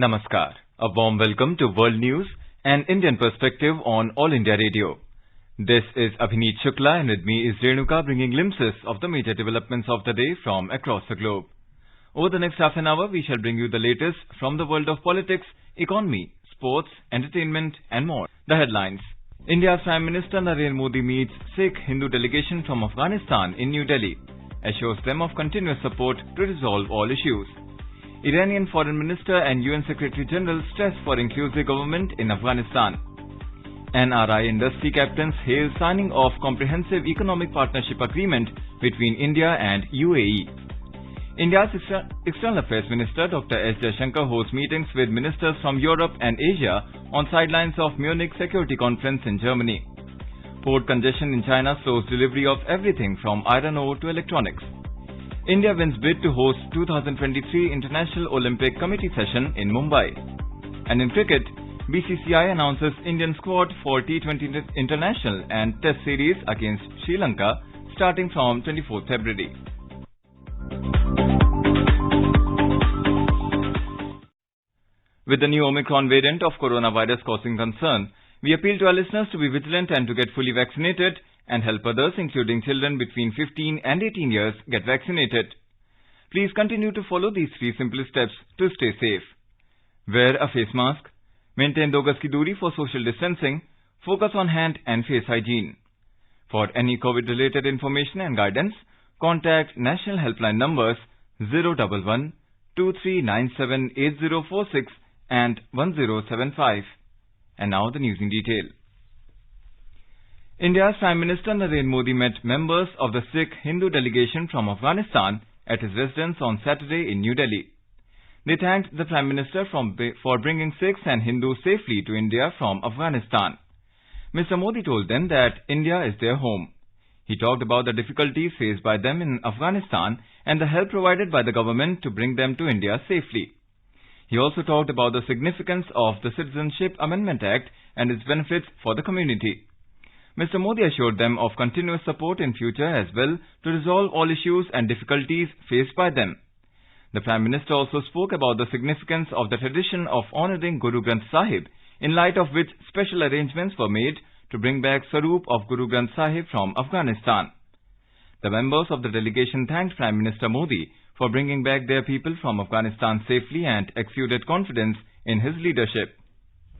Namaskar. A warm welcome to World News, an Indian perspective on All India Radio. This is Abhineet Shukla and with me is Renuka bringing glimpses of the major developments of the day from across the globe. Over the next half an hour, we shall bring you the latest from the world of politics, economy, sports, entertainment and more. The headlines. India's Prime Minister Narendra Modi meets Sikh Hindu delegation from Afghanistan in New Delhi, assures them of continuous support to resolve all issues. Iranian Foreign Minister and UN Secretary General stress for inclusive government in Afghanistan. NRI industry captains hail signing of Comprehensive Economic Partnership Agreement between India and UAE. India's External Affairs Minister Dr. S. Jaishankar hosts meetings with ministers from Europe and Asia on sidelines of Munich Security Conference in Germany. Port congestion in China slows delivery of everything from iron ore to electronics. India wins bid to host 2023 International Olympic Committee session in Mumbai. And in cricket, BCCI announces Indian squad for T20 International and Test Series against Sri Lanka starting from 24th February. With the new Omicron variant of coronavirus causing concern, we appeal to our listeners to be vigilant and to get fully vaccinated and help others, including children between 15 and 18 years, get vaccinated. Please continue to follow these 3 simple steps to stay safe. Wear a face mask, maintain 2 gaz ki duri for social distancing, focus on hand and face hygiene. For any COVID-related information and guidance, contact national helpline numbers 011 2397 8046 and 1075. And now the news in detail. India's Prime Minister Narendra Modi met members of the Sikh Hindu delegation from Afghanistan at his residence on Saturday in New Delhi. They thanked the Prime Minister for bringing Sikhs and Hindus safely to India from Afghanistan. Mr. Modi told them that India is their home. He talked about the difficulties faced by them in Afghanistan and the help provided by the government to bring them to India safely. He also talked about the significance of the Citizenship Amendment Act and its benefits for the community. Mr. Modi assured them of continuous support in future as well to resolve all issues and difficulties faced by them. The Prime Minister also spoke about the significance of the tradition of honouring Guru Granth Sahib, in light of which special arrangements were made to bring back Saroop of Guru Granth Sahib from Afghanistan. The members of the delegation thanked Prime Minister Modi for bringing back their people from Afghanistan safely and exuded confidence in his leadership.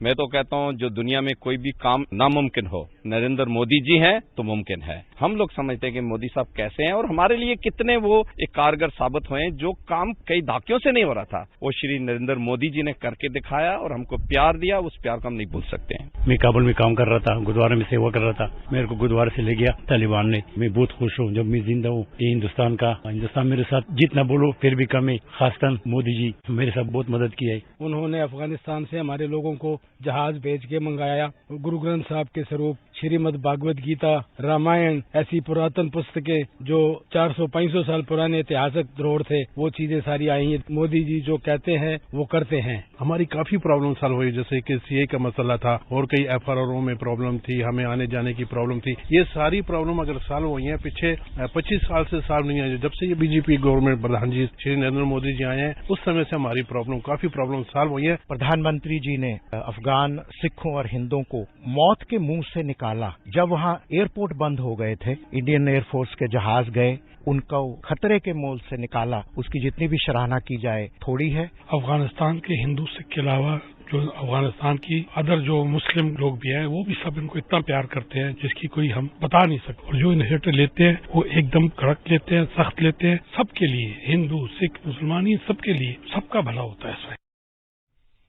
मैं तो कहता हूं जो दुनिया में कोई भी काम नामुमकिन हो, नरेंद्र मोदी जी हैं तो मुमकिन है। हम लोग समझते हैं कि मोदी साहब कैसे हैं और हमारे लिए कितने वो एक कारगर साबित हुए हैं। जो काम कई दहाकों से नहीं हो रहा था, वो श्री नरेंद्र मोदी जी ने करके दिखाया और हमको प्यार दिया। उस प्यार को हम नहीं भूल सकते हैं। मैं काबुल में काम कर रहा था, गुरुद्वारे में सेवा कर रहा था। मेरे को गुरुद्वारे से ले गया तालिबान ने। मैं बहुत खुश हूँ जब मैं जिंदा हूँ। ये हिंदुस्तान मेरे साथ जितना बोलो फिर भी कम है। खासकर मोदी जी मेरे साथ बहुत मदद की है। उन्होंने अफगानिस्तान से हमारे लोगों को जहाज भेज के मंगाया। गुरु ग्रंथ साहब के स्वरूप श्रीमद् भागवत गीता, रामायण, ऐसी पुरातन पुस्तकें जो 400-500 साल पुराने ऐतिहासिक धरोहर थे, वो चीजें सारी आई हैं। मोदी जी जो कहते हैं वो करते हैं। हमारी काफी प्रॉब्लम सॉल्व हुई, जैसे कि सीए का मसला था और कई एफआरओ में प्रॉब्लम थी, हमें आने जाने की प्रॉब्लम थी। ये सारी प्रॉब्लम अगर सॉल्व हुई है, पीछे 25 साल से सॉल्व नहीं है। जब से ये बीजेपी गवर्नमेंट प्रधान जी श्री नरेंद्र मोदी जी आए हैं, उस समय से हमारी काफी प्रॉब्लम सॉल्व हुई है। प्रधानमंत्री जी ने अफगान सिखों और हिंदुओं को मौत के मुंह से निकाला। जब वहाँ एयरपोर्ट बंद हो गए थे, इंडियन एयरफोर्स के जहाज गए, उनको खतरे के मोल से निकाला। उसकी जितनी भी सराहना की जाए थोड़ी है। अफगानिस्तान के हिंदू सिख के अलावा जो अफगानिस्तान की अदर जो मुस्लिम लोग भी हैं, वो भी सब इनको इतना प्यार करते हैं जिसकी कोई हम बता नहीं सकते। और जो इनिशिएटिव लेते हैं वो एकदम कड़क लेते हैं, सख्त लेते हैं। सबके लिए, हिंदू सिख मुसलमान, सबके लिए सबका भला होता है इसमें।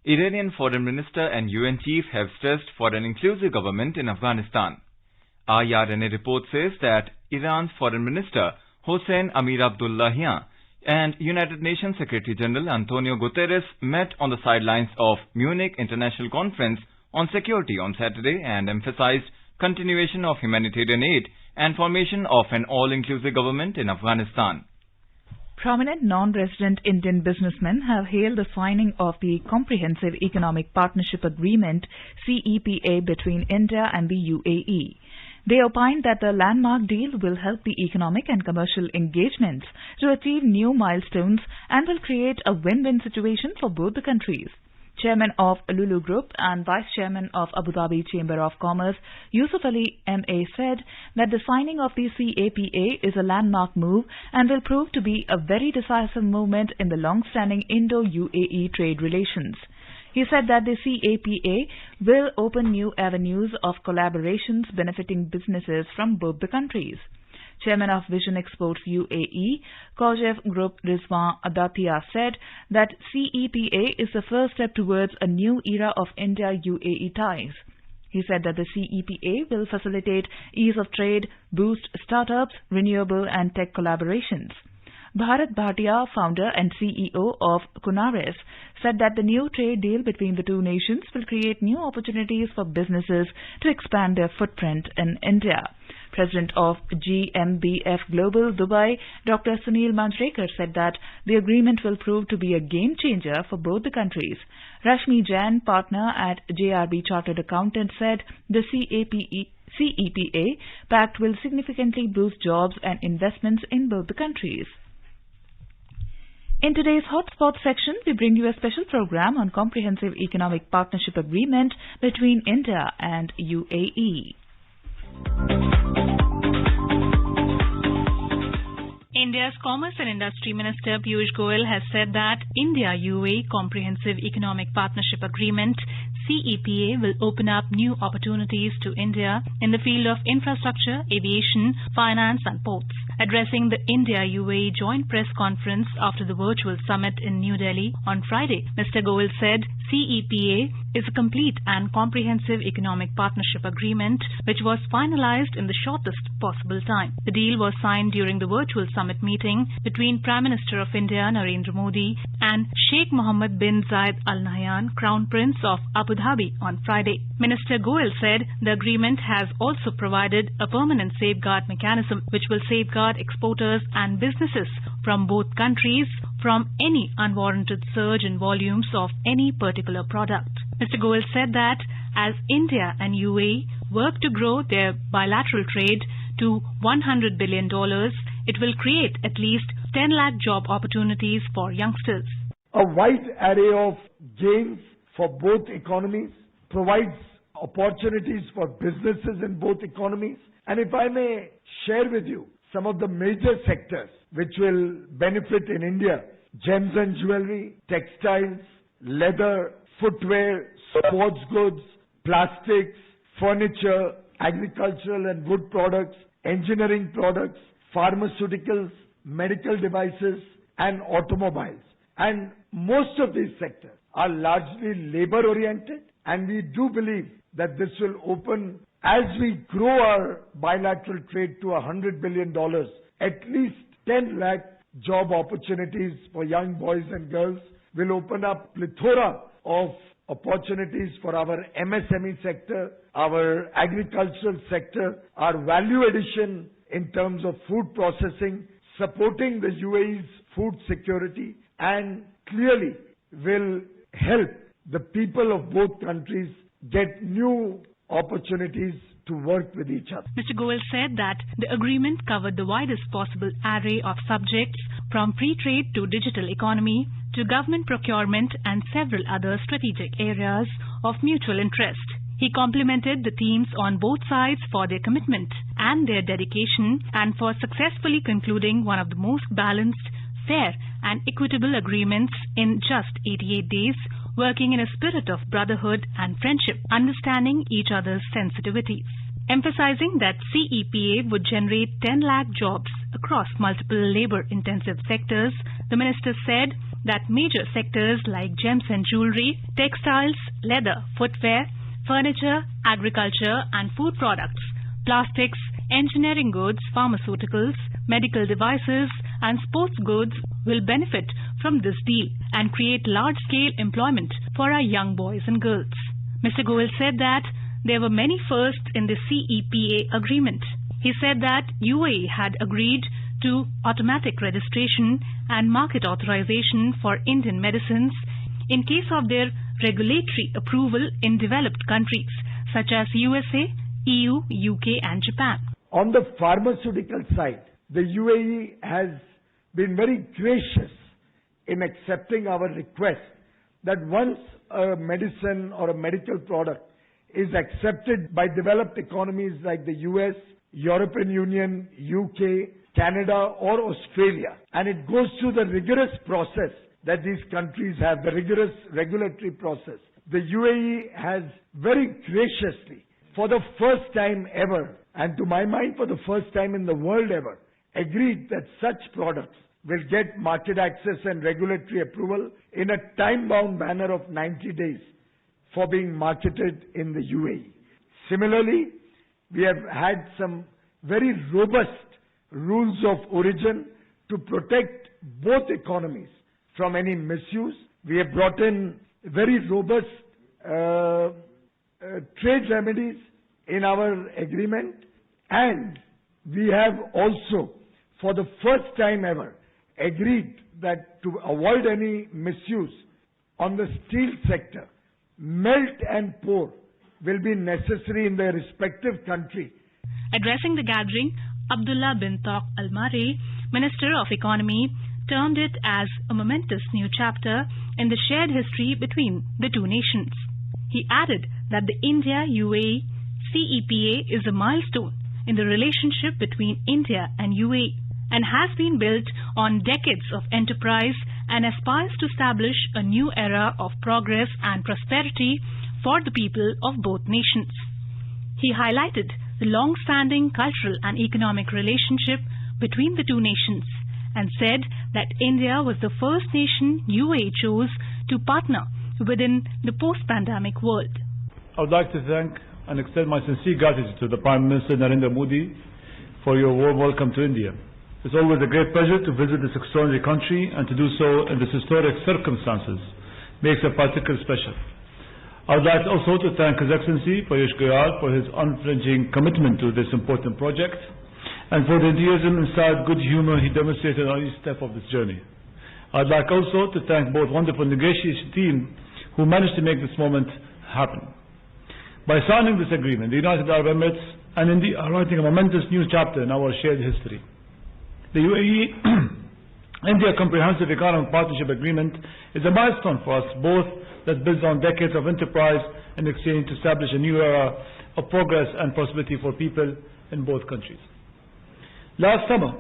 Iranian Foreign Minister and UN Chief have stressed for an inclusive government in Afghanistan. IRNA report says that Iran's Foreign Minister Hossein Amir-Abdollahian and United Nations Secretary General Antonio Guterres met on the sidelines of Munich International Conference on Security on Saturday and emphasized continuation of humanitarian aid and formation of an all-inclusive government in Afghanistan. Prominent non-resident Indian businessmen have hailed the signing of the Comprehensive Economic Partnership Agreement (CEPA) between India and the UAE. They opined that the landmark deal will help the economic and commercial engagements to achieve new milestones and will create a win-win situation for both the countries. Chairman of Lulu Group and Vice Chairman of Abu Dhabi Chamber of Commerce, Yusuf Ali M.A. said that the signing of the CAPA is a landmark move and will prove to be a very decisive movement in the long-standing Indo-UAE trade relations. He said that the CAPA will open new avenues of collaborations benefiting businesses from both the countries. Chairman of Vision Exports UAE, Kojef Group Rizwan Adatia said that CEPA is the first step towards a new era of India-UAE ties. He said that the CEPA will facilitate ease of trade, boost startups, renewable and tech collaborations. Bharat Bhatia, founder and CEO of Kunares, said that the new trade deal between the two nations will create new opportunities for businesses to expand their footprint in India. President of GMBF Global Dubai, Dr. Sunil Manjrekar, said that the agreement will prove to be a game changer for both the countries. Rashmi Jain, partner at JRB Chartered Accountant, said the CEPA pact will significantly boost jobs and investments in both the countries. In today's Hotspot section, we bring you a special program on Comprehensive Economic Partnership Agreement between India and UAE. India's Commerce and Industry Minister Piyush Goyal has said that India-UAE Comprehensive Economic Partnership Agreement CEPA will open up new opportunities to India in the field of infrastructure, aviation, finance and ports. Addressing the India-UAE joint press conference after the virtual summit in New Delhi on Friday, Mr. Goyal said CEPA is a complete and comprehensive economic partnership agreement which was finalized in the shortest possible time. The deal was signed during the virtual summit meeting between Prime Minister of India Narendra Modi and Sheikh Mohammed bin Zayed Al Nahyan, Crown Prince of Abu Dhabi on Friday. Minister Goyal said the agreement has also provided a permanent safeguard mechanism which will safeguard exporters and businesses from both countries from any unwarranted surge in volumes of any particular product. Mr. Goyal said that as India and UAE work to grow their bilateral trade to $100 billion, it will create at least 10 lakh job opportunities for youngsters. A wide array of gains for both economies, provides opportunities for businesses in both economies. And if I may share with you some of the major sectors which will benefit in India: gems and jewelry, textiles, leather, footwear, sports goods, plastics, furniture, agricultural and wood products, engineering products, pharmaceuticals, medical devices and automobiles. And most of these sectors are largely labor oriented, and we do believe that this will open, as we grow our bilateral trade to $100 billion, at least 10 lakh job opportunities for young boys and girls, will open up plethora of opportunities for our MSME sector, our agricultural sector, our value addition in terms of food processing, supporting the UAE's food security, and clearly will help the people of both countries get new opportunities to work with each other. Mr. Goyal said that the agreement covered the widest possible array of subjects, from free trade to digital economy to government procurement and several other strategic areas of mutual interest. He complimented the teams on both sides for their commitment and their dedication and for successfully concluding one of the most balanced, fair and equitable agreements in just 88 days, working in a spirit of brotherhood and friendship, understanding each other's sensitivities. Emphasizing that CEPA would generate 10 lakh jobs across multiple labor-intensive sectors, the minister said that major sectors like gems and jewelry, textiles, leather, footwear, furniture, agriculture and food products, plastics, engineering goods, pharmaceuticals, medical devices and sports goods will benefit from this deal and create large-scale employment for our young boys and girls. Mr. Goyal said that there were many firsts in the CEPA agreement. He said that UAE had agreed to automatic registration and market authorization for Indian medicines in case of their regulatory approval in developed countries such as USA, EU, UK and Japan. On the pharmaceutical side, the UAE has been very gracious in accepting our request that once a medicine or a medical product is accepted by developed economies like the US, European Union, UK, Canada or Australia, and it goes through the rigorous process that these countries have, the rigorous regulatory process, the UAE has very graciously, for the first time ever, and to my mind for the first time in the world ever, agreed that such products will get market access and regulatory approval in a time-bound manner of 90 days for being marketed in the UAE. Similarly, we have had some very robust rules of origin to protect both economies from any misuse. We have brought in very robust trade remedies in our agreement, and we have also, for the first time ever, agreed that to avoid any misuse on the steel sector, melt and pour will be necessary in their respective country. Addressing the gathering, Abdullah bin Taq Al-Mari, Minister of Economy, termed it as a momentous new chapter in the shared history between the two nations. He added that the India-UAE CEPA is a milestone in the relationship between India and UAE and has been built on decades of enterprise and aspires to establish a new era of progress and prosperity for the people of both nations. He highlighted the long-standing cultural and economic relationship between the two nations and said that India was the first nation UAE chose to partner within the post-pandemic world. I would like to thank and extend my sincere gratitude to the Prime Minister Narendra Modi for your warm welcome to India. It's always a great pleasure to visit this extraordinary country, and to do so in these historic circumstances makes it particularly special. I would like also to thank His Excellency Piyush Goyal for his unflinching commitment to this important project and for the enthusiasm and good humor he demonstrated on each step of this journey. I would like also to thank both wonderful negotiation team who managed to make this moment happen. By signing this agreement, the United Arab Emirates and India are writing a momentous new chapter in our shared history. The UAE-India Comprehensive Economic Partnership Agreement is a milestone for us both that builds on decades of enterprise and exchange to establish a new era of progress and prosperity for people in both countries. Last summer,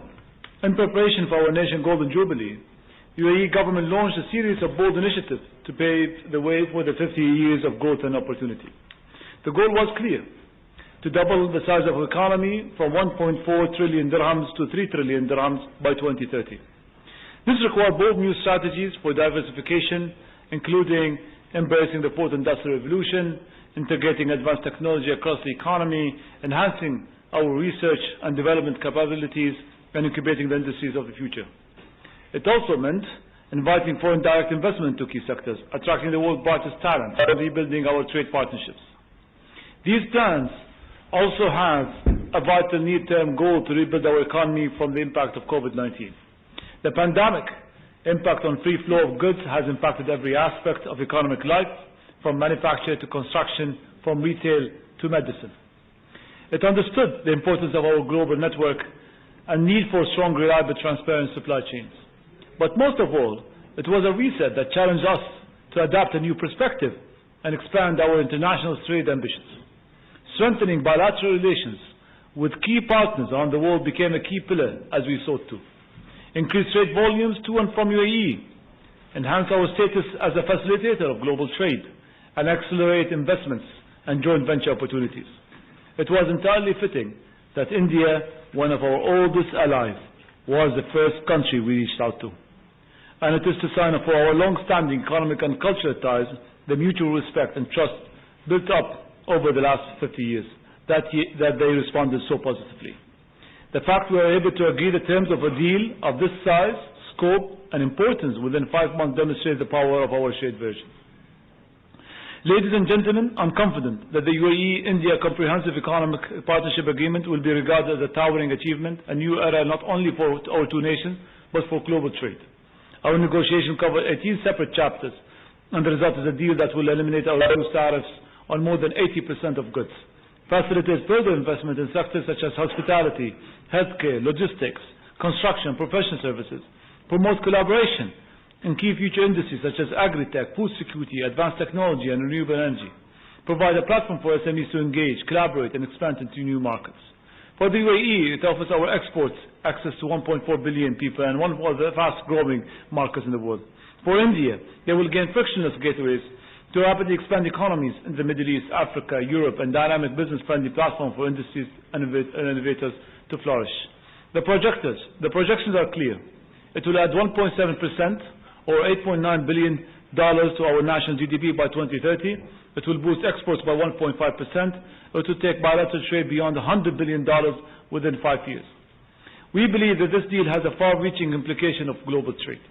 in preparation for our nation's Golden Jubilee, the UAE government launched a series of bold initiatives to pave the way for the 50 years of growth and opportunity. The goal was clear: to double the size of the economy from 1.4 trillion dirhams to 3 trillion dirhams by 2030. This required bold new strategies for diversification, including embracing the 4th Industrial Revolution, integrating advanced technology across the economy, enhancing our research and development capabilities, and incubating the industries of the future. It also meant inviting foreign direct investment into key sectors, attracting the world's brightest talent, and rebuilding our trade partnerships. These plans also have a vital near-term goal to rebuild our economy from the impact of COVID-19. The pandemic impact on free flow of goods has impacted every aspect of economic life, from manufacture to construction, from retail to medicine. It understood the importance of our global network and need for strong, reliable, transparent supply chains. But most of all, it was a reset that challenged us to adapt a new perspective and expand our international trade ambitions. Strengthening bilateral relations with key partners around the world became a key pillar as we sought to increase trade volumes to and from UAE, enhance our status as a facilitator of global trade, and accelerate investments and joint venture opportunities. It was entirely fitting that India, one of our oldest allies, was the first country we reached out to. And it is to sign up for our long-standing economic and cultural ties, the mutual respect and trust built up over the last 50 years, that they responded so positively. The fact we were able to agree the terms of a deal of this size, scope, and importance within 5 months demonstrates the power of our shared vision. Ladies and gentlemen, I'm confident that the UAE-India Comprehensive Economic Partnership Agreement will be regarded as a towering achievement, a new era not only for our two nations, but for global trade. Our negotiation covered 18 separate chapters, and the result is a deal that will eliminate our dual tariffs on more than 80% of goods, facilitate further investment in sectors such as hospitality, healthcare, logistics, construction, professional services, promote collaboration in key future industries such as agri-tech, food security, advanced technology and renewable energy, provide a platform for SMEs to engage, collaborate and expand into new markets. For the UAE, it offers our exports access to 1.4 billion people and one of the fast-growing markets in the world. For India, they will gain frictionless gateways to rapidly expand economies in the Middle East, Africa, Europe, and dynamic business-friendly platform for industries and innovators to flourish. The projections are clear. It will add 1.7% or $8.9 billion to our national GDP by 2030. It will boost exports by 1.5%. It will take bilateral trade beyond $100 billion within 5 years. We believe that this deal has a far-reaching implication of global trade.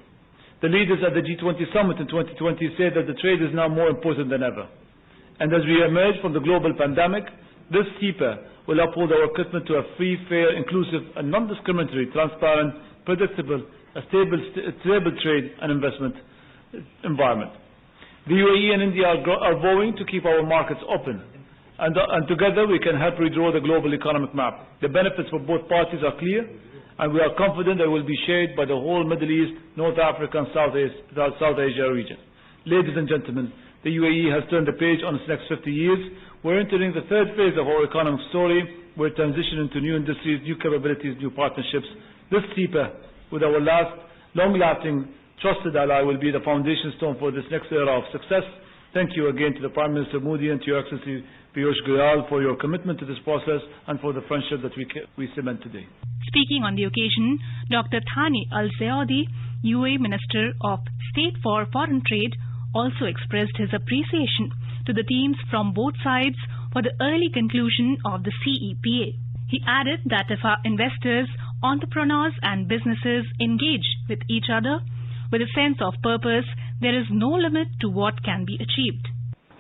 The leaders at the G20 summit in 2020 said that the trade is now more important than ever. And as we emerge from the global pandemic, this CEPA will uphold our commitment to a free, fair, inclusive and non-discriminatory, transparent, predictable, a stable trade and investment environment. The UAE and India are vowing to keep our markets open, and together we can help redraw the global economic map. The benefits for both parties are clear, and we are confident they will be shared by the whole Middle East, North Africa and South Asia region. Ladies and gentlemen, the UAE has turned the page on its next 50 years. We're entering the third phase of our economic story. We're transitioning to new industries, new capabilities, new partnerships. This CEPA, with our long-lasting, trusted ally, will be the foundation stone for this next era of success. Thank you again to the Prime Minister Modi and to Your Excellency Piyush Goyal for your commitment to this process and for the friendship that we cement today. Speaking on the occasion, Dr. Thani Al-Saudi, UAE Minister of State for Foreign Trade, also expressed his appreciation to the teams from both sides for the early conclusion of the CEPA. He added that if our investors, entrepreneurs and businesses engage with each other with a sense of purpose, there is no limit to what can be achieved.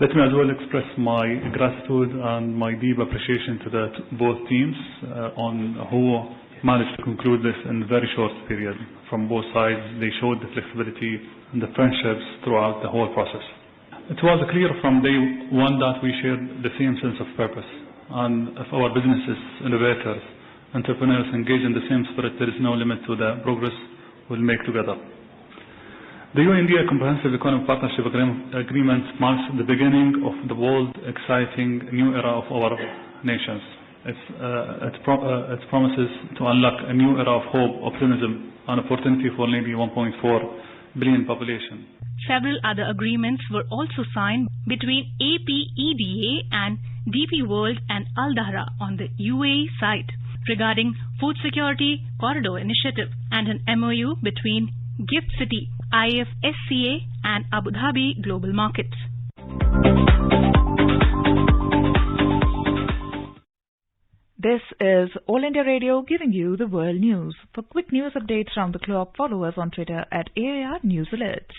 Let me as well express my gratitude and my deep appreciation to both teams on who managed to conclude this in a very short period. From both sides, they showed the flexibility and the friendships throughout the whole process. It was clear from day one that we shared the same sense of purpose, and if our businesses, innovators, entrepreneurs engage in the same spirit, there is no limit to the progress we'll make together. The EU-India Comprehensive Economic Partnership Agreement marks the beginning of the bold, exciting new era of our nations. It promises to unlock a new era of hope, optimism, and opportunity for nearly 1.4 billion population. Several other agreements were also signed between APEDA and DP World and Al Dahra on the UAE side regarding food security corridor initiative, and an MOU between Gift City, IFSCA and Abu Dhabi Global Markets. This is All India Radio giving you the world news. For quick news updates round the clock, follow us on Twitter at AIR News Alerts.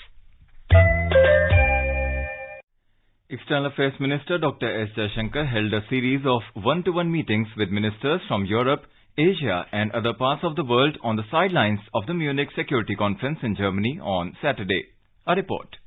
External Affairs Minister Dr. S. Jaishankar held a series of one-to-one meetings with ministers from Europe, Asia and other parts of the world on the sidelines of the Munich Security Conference in Germany on Saturday. A report.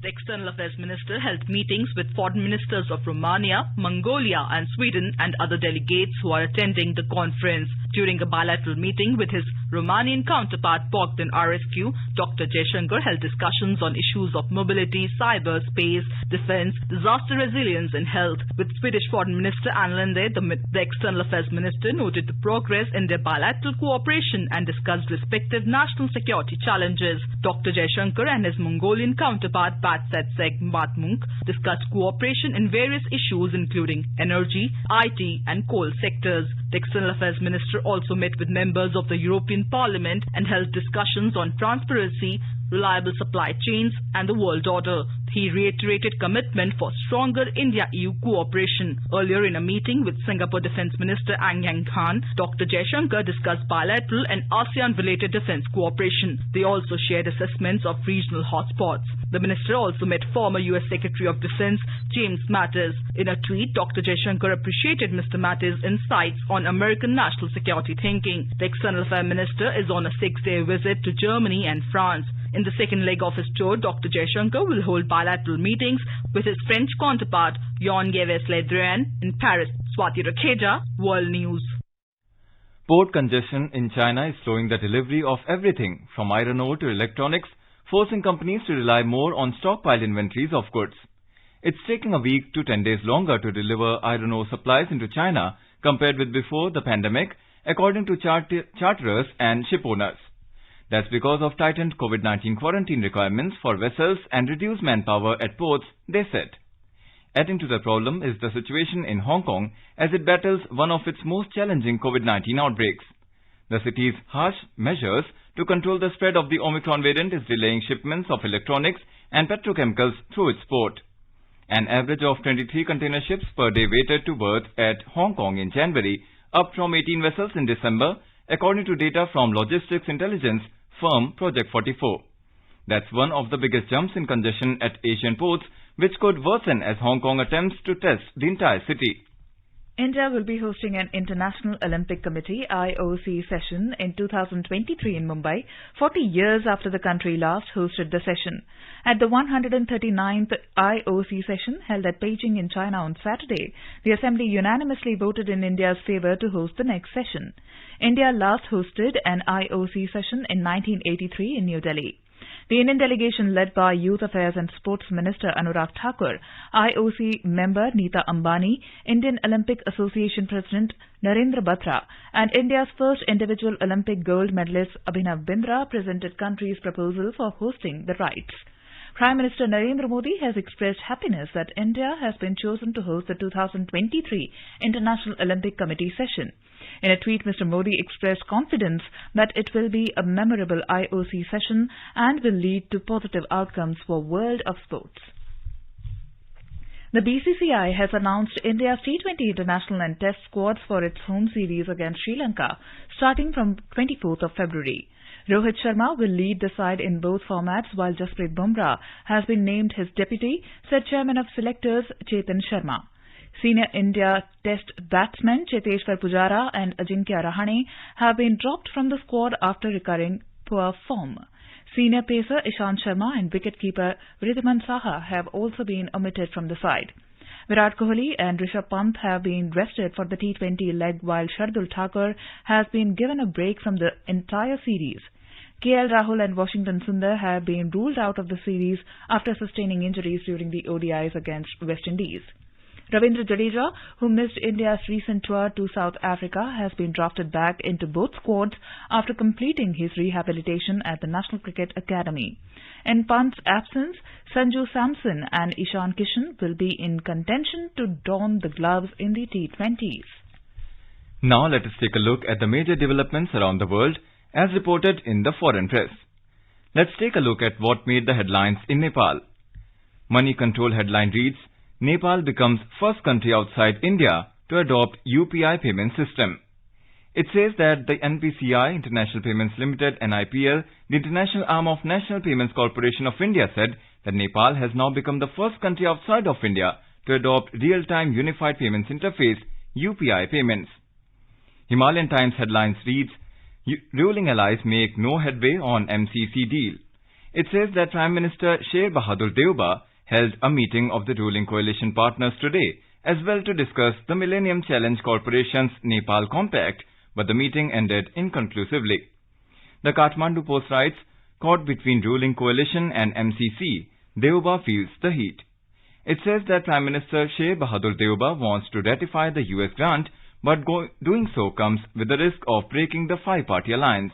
The External Affairs Minister held meetings with foreign ministers of Romania, Mongolia and Sweden and other delegates who are attending the conference. During a bilateral meeting with his Romanian counterpart Bogdan Arescu, Dr. Jaishankar held discussions on issues of mobility, cyberspace, defense, disaster resilience and health. With Swedish Foreign Minister Ann Linde, the External Affairs Minister noted the progress in their bilateral cooperation and discussed respective national security challenges. Dr. Jaishankar and his Mongolian counterpart Batsetseg Batmunk discussed cooperation in various issues including energy, IT and coal sectors. The External Affairs Minister also met with members of the European Parliament and held discussions on transparency, reliable supply chains and the world order. He reiterated commitment for stronger India-EU cooperation. Earlier in a meeting with Singapore Defence Minister Ang Yang Khan, Dr. Jaishankar discussed bilateral and ASEAN-related defence cooperation. They also shared assessments of regional hotspots. The minister also met former US Secretary of Defence James Mattis. In a tweet, Dr. Jaishankar appreciated Mr. Mattis' insights on American national security thinking. The External Affairs Minister is on a 6-day visit to Germany and France. In the second leg of his tour, Dr. Jaishankar will hold bilateral meetings with his French counterpart, Jean-Yves Le Drian, in Paris. Swati Rakheja, World News. Port congestion in China is slowing the delivery of everything from iron ore to electronics, forcing companies to rely more on stockpiled inventories of goods. It's taking a week to 10 days longer to deliver iron ore supplies into China compared with before the pandemic, according to charterers and ship owners. That's because of tightened COVID-19 quarantine requirements for vessels and reduced manpower at ports, they said. Adding to the problem is the situation in Hong Kong as it battles one of its most challenging COVID-19 outbreaks. The city's harsh measures to control the spread of the Omicron variant is delaying shipments of electronics and petrochemicals through its port. An average of 23 container ships per day waited to berth at Hong Kong in January, up from 18 vessels in December, according to data from logistics intelligence firm Project 44. That's one of the biggest jumps in congestion at Asian ports, which could worsen as Hong Kong attempts to test the entire city. India will be hosting an International Olympic Committee IOC session in 2023 in Mumbai, 40 years after the country last hosted the session. At the 139th IOC session held at Beijing in China on Saturday, the Assembly unanimously voted in India's favour to host the next session. India last hosted an IOC session in 1983 in New Delhi. The Indian delegation led by Youth Affairs and Sports Minister Anurag Thakur, IOC member Neeta Ambani, Indian Olympic Association President Narendra and India's first individual Olympic gold medalist Abhinav Bindra presented country's proposal for hosting the rites. Prime Minister Narendra Modi has expressed happiness that India has been chosen to host the 2023 International Olympic Committee session. In a tweet, Mr. Modi expressed confidence that it will be a memorable IOC session and will lead to positive outcomes for world of sports. The BCCI has announced India's T20 international and test squads for its home series against Sri Lanka, starting from 24th of February. Rohit Sharma will lead the side in both formats, while Jasprit Bumrah has been named his deputy, said Chairman of Selectors Chetan Sharma. Senior India Test batsmen Cheteshwar Pujara and Ajinkya Rahane have been dropped from the squad after recurring poor form. Senior pacer Ishant Sharma and wicketkeeper Ridhiman Saha have also been omitted from the side. Virat Kohli and Rishabh Pant have been rested for the T20 leg, while Shardul Thakur has been given a break from the entire series. KL Rahul and Washington Sundar have been ruled out of the series after sustaining injuries during the ODIs against West Indies. Ravindra Jadeja, who missed India's recent tour to South Africa, has been drafted back into both squads after completing his rehabilitation at the National Cricket Academy. In Pant's absence, Sanju Samson and Ishan Kishan will be in contention to don the gloves in the T20s. Now let us take a look at the major developments around the world as reported in the foreign press. Let's take a look at what made the headlines in Nepal. Money Control headline reads, Nepal becomes first country outside India to adopt UPI payment system. It says that the NPCI, International Payments Limited, NIPL, the international arm of National Payments Corporation of India, said that Nepal has now become the first country outside of India to adopt real-time unified payments interface, UPI payments. Himalayan Times headlines reads, ruling allies make no headway on MCC deal. It says that Prime Minister Sher Bahadur Deuba held a meeting of the ruling coalition partners today as well to discuss the Millennium Challenge Corporation's Nepal Compact, but the meeting ended inconclusively. The Kathmandu Post writes, caught between ruling coalition and MCC, Deuba feels the heat. It says that Prime Minister Sher Bahadur Deuba wants to ratify the US grant, but doing so comes with the risk of breaking the five-party alliance.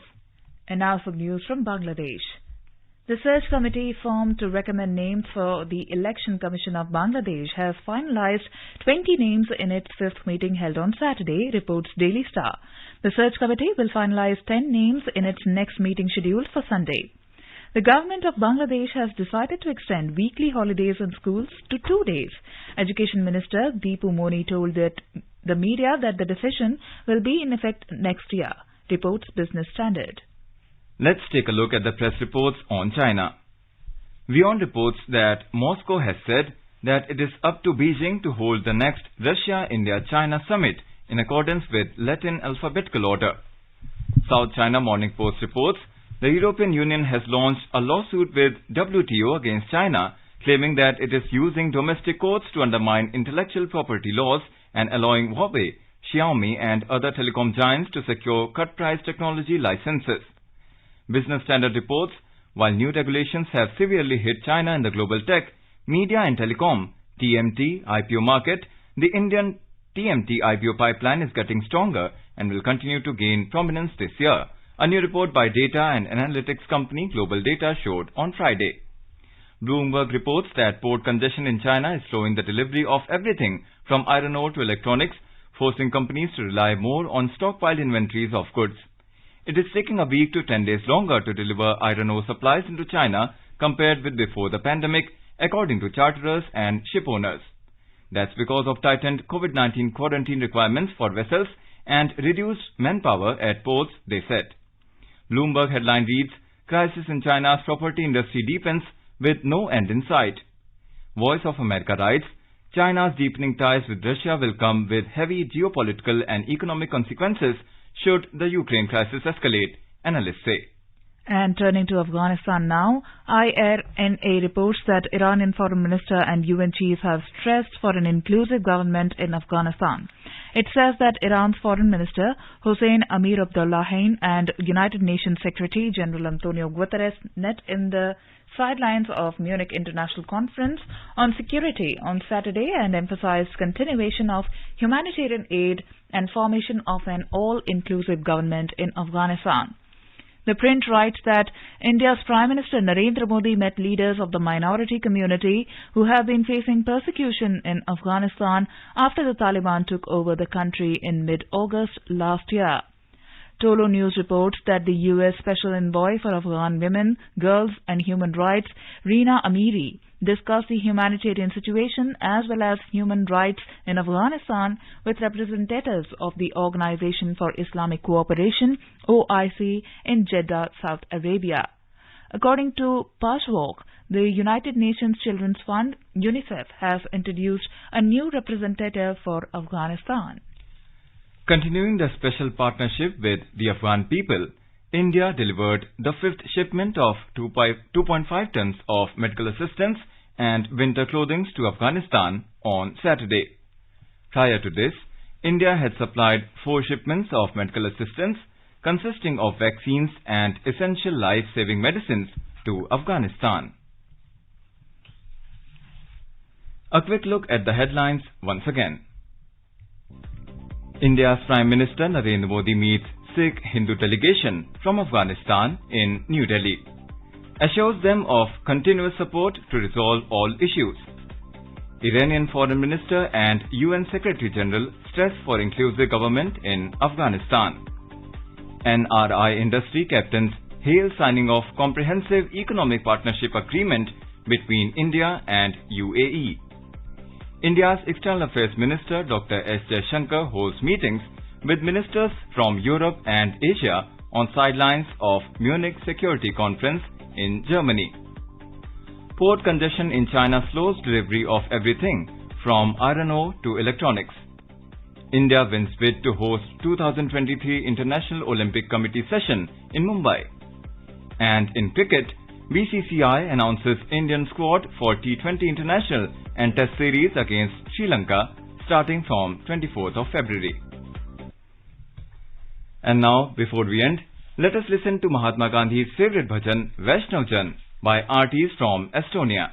And now some news from Bangladesh. The search committee formed to recommend names for the Election Commission of Bangladesh has finalized 20 names in its fifth meeting held on Saturday, reports Daily Star. The search committee will finalize 10 names in its next meeting scheduled for Sunday. The government of Bangladesh has decided to extend weekly holidays in schools to 2 days. Education Minister Deepu Moni told the media that the decision will be in effect next year, reports Business Standard. Let's take a look at the press reports on China. WION reports that Moscow has said that it is up to Beijing to hold the next Russia-India-China summit in accordance with Latin alphabetical order. South China Morning Post reports the European Union has launched a lawsuit with WTO against China, claiming that it is using domestic courts to undermine intellectual property laws and allowing Huawei, Xiaomi and other telecom giants to secure cut-price technology licenses. Business Standard reports while new regulations have severely hit China in the global tech, media and telecom, TMT, IPO market, the Indian TMT IPO pipeline is getting stronger and will continue to gain prominence this year. A new report by data and analytics company Global Data showed on Friday. Bloomberg reports that port congestion in China is slowing the delivery of everything from iron ore to electronics, forcing companies to rely more on stockpiled inventories of goods. It is taking a week to 10 days longer to deliver iron ore supplies into China compared with before the pandemic, according to charterers and ship owners. That's because of tightened COVID-19 quarantine requirements for vessels and reduced manpower at ports, they said. Bloomberg headline reads, Crisis in China's property industry deepens with no end in sight. Voice of America writes, China's deepening ties with Russia will come with heavy geopolitical and economic consequences should the Ukraine crisis escalate, analysts say. And turning to Afghanistan now, IRNA reports that Iranian Foreign Minister and UN chief have stressed for an inclusive government in Afghanistan. It says that Iran's Foreign Minister Hossein Amir Abdollahian and United Nations Secretary General Antonio Guterres met in the sidelines of Munich International Conference on Security on Saturday and emphasized continuation of humanitarian aid and formation of an all-inclusive government in Afghanistan. The print writes that India's Prime Minister Narendra Modi met leaders of the minority community who have been facing persecution in Afghanistan after the Taliban took over the country in mid-August last year. Tolo News reports that the U.S. Special Envoy for Afghan Women, Girls and Human Rights, Reena Amiri, discussed the humanitarian situation as well as human rights in Afghanistan with representatives of the Organization for Islamic Cooperation, OIC, in Jeddah, Saudi Arabia. According to Pashwalk, the United Nations Children's Fund, UNICEF, has introduced a new representative for Afghanistan. Continuing the special partnership with the Afghan people, India delivered the fifth shipment of 2.5 tons of medical assistance and winter clothing to Afghanistan on Saturday. Prior to this, India had supplied 4 shipments of medical assistance consisting of vaccines and essential life-saving medicines to Afghanistan. A quick look at the headlines once again. India's Prime Minister Narendra Modi meets Sikh Hindu delegation from Afghanistan in New Delhi, assures them of continuous support to resolve all issues. Iranian Foreign Minister and UN Secretary General stress for inclusive government in Afghanistan. NRI industry captains hail signing of comprehensive economic partnership agreement between India and UAE. India's External Affairs Minister Dr. S. Jaishankar holds meetings with ministers from Europe and Asia on sidelines of Munich Security Conference in Germany. Port congestion in China slows delivery of everything from iron ore to electronics. India wins bid to host 2023 International Olympic Committee session in Mumbai. And in cricket, BCCI announces Indian squad for T20 International and Test Series against Sri Lanka starting from 24th of February. And now, before we end, let us listen to Mahatma Gandhi's favorite bhajan, Vaishnav Jan, by artists from Estonia.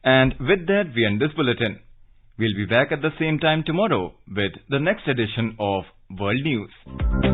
And with that, we end this bulletin. We'll be back at the same time tomorrow with the next edition of World News.